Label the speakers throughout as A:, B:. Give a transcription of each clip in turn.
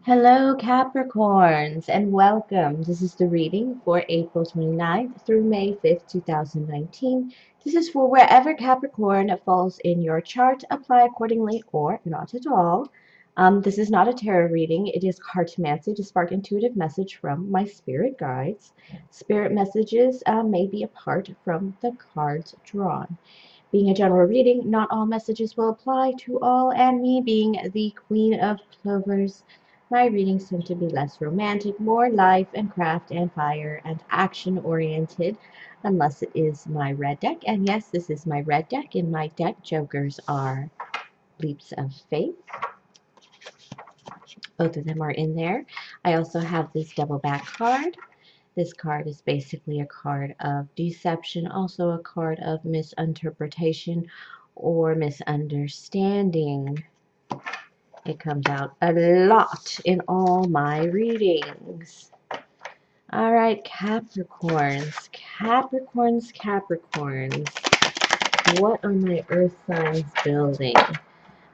A: Hello, Capricorns, and welcome. This is the reading for April 29th through May 5th, 2019. This is for wherever Capricorn falls in your chart. Apply accordingly or not at all. This is not a tarot reading. It is Cartomancy to spark intuitive message from my spirit guides. Spirit messages may be apart from the cards drawn. Being a general reading, not all messages will apply to all, and me being the Queen of Clovers, my readings tend to be less romantic, more life and craft and fire and action oriented, unless it is my red deck. And yes, this is my red deck. In my deck, jokers are leaps of faith. Both of them are in there. I also have this double back card. This card is basically a card of deception, also a card of misinterpretation or misunderstanding. It comes out a lot in all my readings. All right, Capricorns. What are my earth signs building?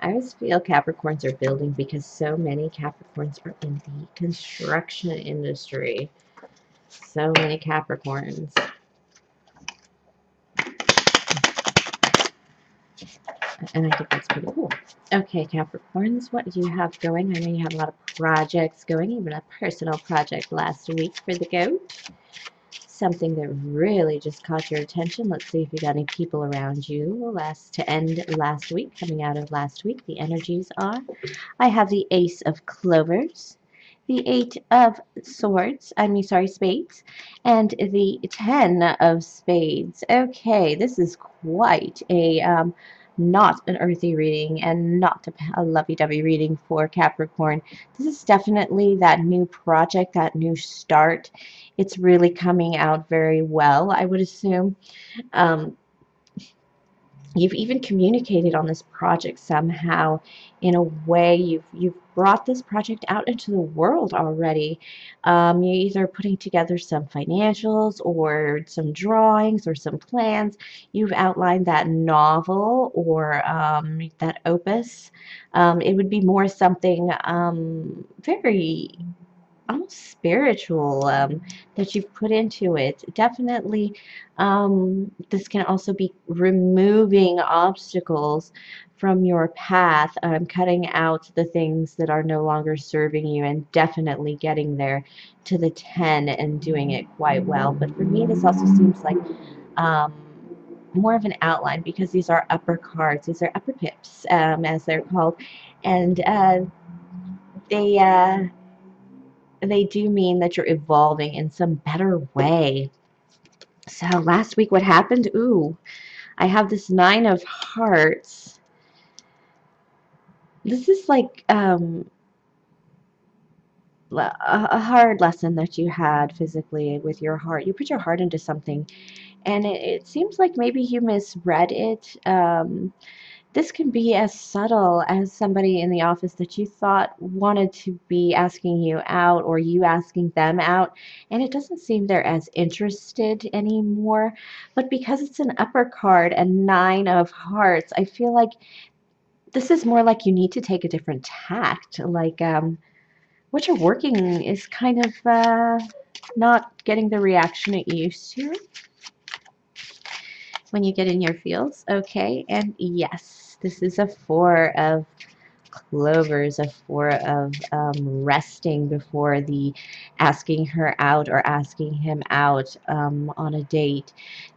A: I always feel Capricorns are building because so many Capricorns are in the construction industry. So many Capricorns. And I think that's pretty cool. Okay, Capricorns, what do you have going? I know you have a lot of projects going, even a personal project last week for the goat. Something that really just caught your attention. Let's see if you got any people around you to end last week, coming out of last week. The energies are, I have the Ace of Clovers, the Eight of Spades, and the Ten of Spades. Okay, this is quite a not an earthy reading and not a lovey-dovey reading for Capricorn. This is definitely that new project, that new start. It's really coming out very well, I would assume. Um, you've even communicated on this project somehow. In a way, you've brought this project out into the world already. You're either putting together some financials or some drawings or some plans. You've outlined that novel or that opus. It would be more something very almost spiritual that you've put into it. Definitely, this can also be removing obstacles from your path, cutting out the things that are no longer serving you, and definitely getting there to the 10 and doing it quite well. But for me, this also seems like um, more of an outline because these are upper cards. These are upper pips, as they're called, and they they do mean that you're evolving in some better way. So last week, what happened? Ooh, I have this Nine of Hearts. This is like a hard lesson that you had physically with your heart. You put your heart into something, and it seems like maybe you misread it. This can be as subtle as somebody in the office that you thought wanted to be asking you out or you asking them out, and it doesn't seem they're as interested anymore. But because it's an upper card and Nine of Hearts, I feel like this is more like you need to take a different tact. Like what you're working is kind of not getting the reaction it used to when you get in your feels. Okay, and yes, this is a Four of Clovers, a Four of resting before the asking her out or asking him out on a date.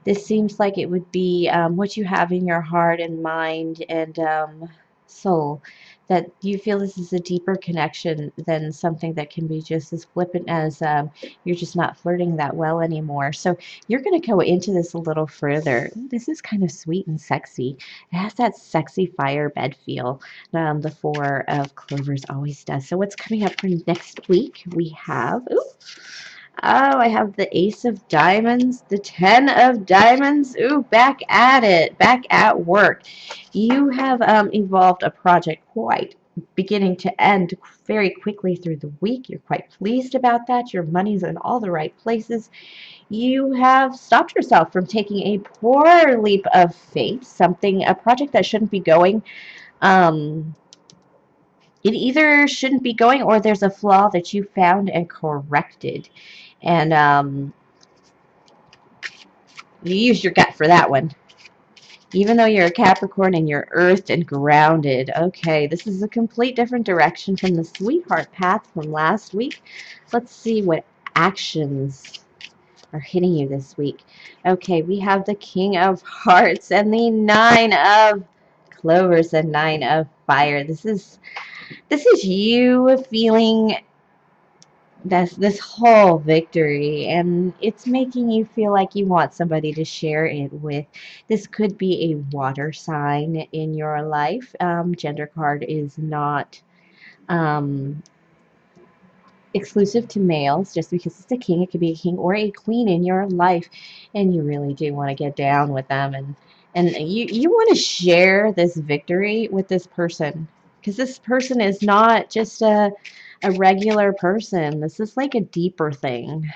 A: This seems like it would be what you have in your heart and mind and soul, that you feel this is a deeper connection than something that can be just as flippant as you're just not flirting that well anymore. So you're going to go into this a little further. This is kind of sweet and sexy. It has that sexy fire bed feel. The Four of Clovers always does. So what's coming up for next week? We have, oh, I have the Ace of Diamonds, the Ten of Diamonds. Ooh, back at it, back at work. You have evolved a project quite beginning to end very quickly through the week. You're quite pleased about that. Your money's in all the right places. You have stopped yourself from taking a poor leap of faith, a project that shouldn't be going. Um, it either shouldn't be going or there's a flaw that you found and corrected. And you used your gut for that one. Even though you're a Capricorn and you're earthed and grounded. Okay, this is a complete different direction from the sweetheart path from last week. Let's see what actions are hitting you this week. Okay, we have the King of Hearts and the Nine of Clovers and Nine of Fire. This is you feeling this whole victory, and it's making you feel like you want somebody to share it with. This could be a water sign in your life. Gender card is not exclusive to males. Just because it's a king, it could be a king or a queen in your life, and you really do want to get down with them, and you want to share this victory with this person, because this person is not just a regular person. This is like a deeper thing.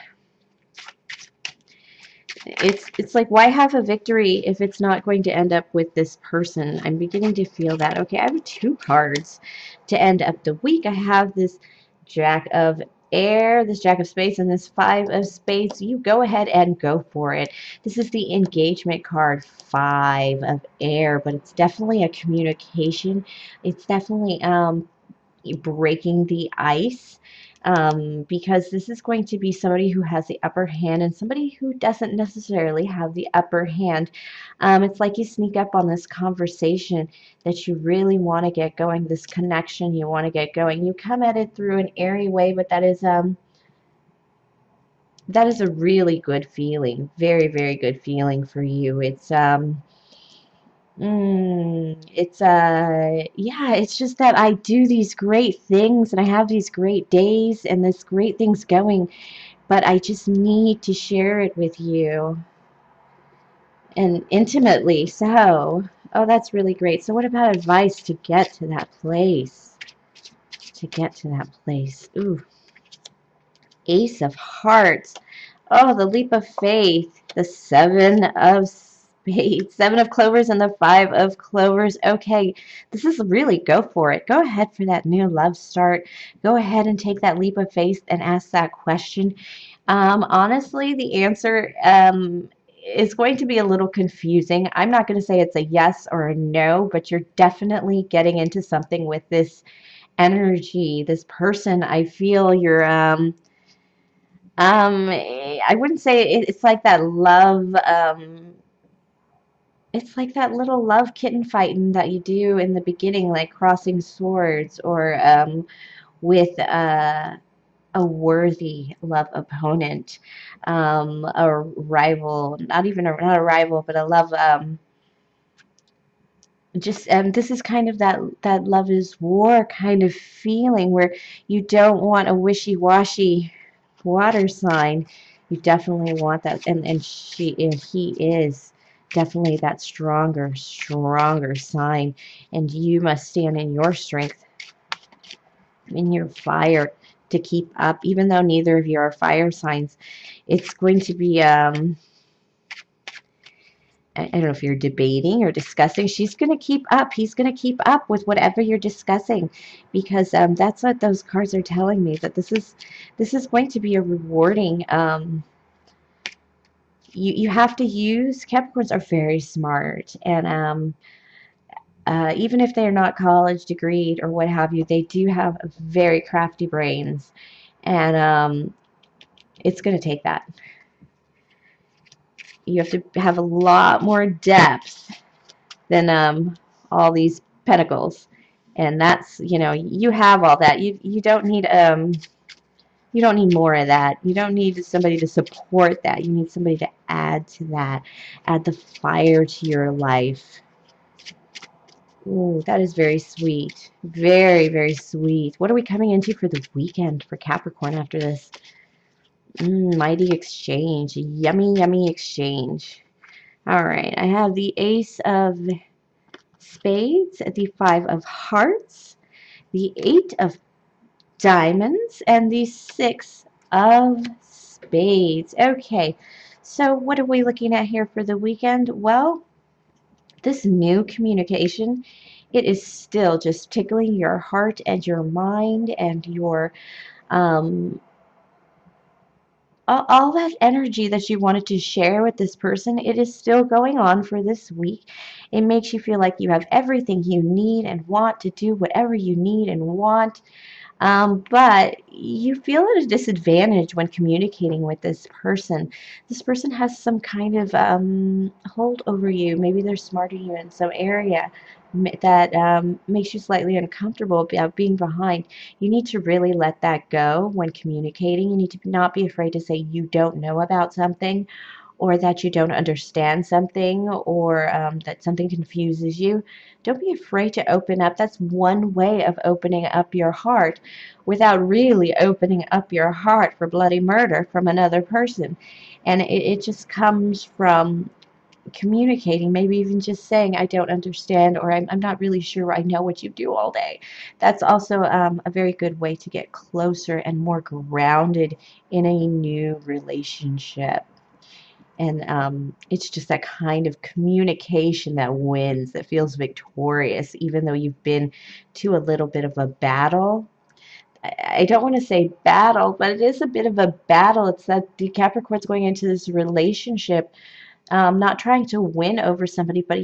A: It's like, why have a victory if it's not going to end up with this person? I'm beginning to feel that. Okay, I have 2 cards to end up the week. I have this Jack of Air, this Jack of Spades, and this 5 of Spades. You go ahead and go for it. This is the engagement card, 5 of Air, but it's definitely a communication. It's definitely breaking the ice, because this is going to be somebody who has the upper hand and somebody who doesn't necessarily have the upper hand. It's like you sneak up on this conversation that you really want to get going, this connection you want to get going. You come at it through an airy way, but that is a really good feeling, very, very good feeling for you. Yeah, it's just that I do these great things and I have these great days and this great things going, but I just need to share it with you, and intimately so. Oh, that's really great. So what about advice to get to that place? To get to that place. Ooh. Ace of Hearts. Oh, the leap of faith. The 7 of Spades. 7 of Clovers and the 5 of Clovers. Okay, this is really, go for it. Go ahead for that new love start. Go ahead and take that leap of faith and ask that question. Honestly, the answer is going to be a little confusing. I'm not going to say it's a yes or a no, but you're definitely getting into something with this energy, this person. I feel you're I wouldn't say it's like that love, it's like that little love kitten fighting that you do in the beginning, like crossing swords, or with a worthy love opponent, a rival, not even not a rival, but a love, just this is kind of that love is war kind of feeling, where you don't want a wishy-washy water sign. You definitely want that, and he is definitely that stronger sign, and you must stand in your strength, in your fire, to keep up. Even though neither of you are fire signs, it's going to be I don't know if you're debating or discussing. She's going to keep up. He's going to keep up with whatever you're discussing, because that's what those cards are telling me, that this is going to be a rewarding. You have to use, Capricorns are very smart, and even if they're not college degreed or what have you, they do have very crafty brains, and it's going to take that. You have to have a lot more depth than all these pentacles, and that's, you have all that. You don't need more of that. You don't need somebody to support that. You need somebody to add to that, add the fire to your life. Ooh, that is very sweet, very, very sweet. What are we coming into for the weekend for Capricorn after this? Mighty exchange, yummy, yummy exchange. All right, I have the Ace of Spades, the 5 of Hearts, the 8 of Diamonds, and the 6 of Spades. Okay, so what are we looking at here for the weekend? Well, this new communication it is still just tickling your heart and your mind and your um, all that energy that you wanted to share with this person. It is still going on for this week. It makes you feel like you have everything you need and want to do whatever you need and want. But you feel at a disadvantage when communicating with this person. This person has some kind of hold over you. Maybe they're smarter than you in some area that makes you slightly uncomfortable about being behind. You need to really let that go when communicating. You need to not be afraid to say you don't know about something, or that you don't understand something, or that something confuses you. Don't be afraid to open up. That's one way of opening up your heart without really opening up your heart for bloody murder from another person. And it just comes from communicating, maybe even just saying, I don't understand, or I'm not really sure I know what you do all day. That's also a very good way to get closer and more grounded in a new relationship. And it's just that kind of communication that wins, that feels victorious, even though you've been to a little bit of a battle. I don't want to say battle, but it is a bit of a battle. It's that the Capricorn's going into this relationship not trying to win over somebody, but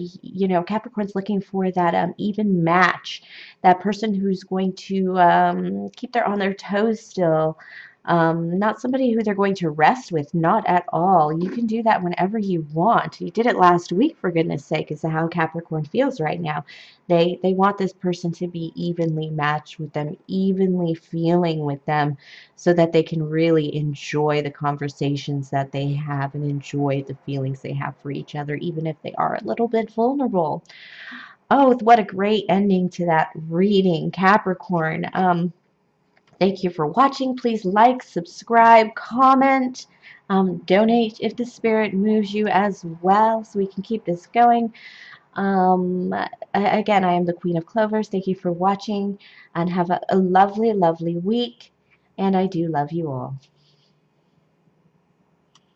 A: Capricorn's looking for that even match, that person who's going to keep their on their toes still. Not somebody who they're going to rest with, not at all. You can do that whenever you want. You did it last week, for goodness sake, is how Capricorn feels right now. They want this person to be evenly matched with them, evenly feeling with them, so that they can really enjoy the conversations that they have and enjoy the feelings they have for each other, even if they are a little bit vulnerable. Oh, what a great ending to that reading, Capricorn. Thank you for watching. Please like, subscribe, comment, donate if the spirit moves you as well, so we can keep this going. Again, I am the Queen of Clovers. Thank you for watching, and have a lovely, lovely week. And I do love you all.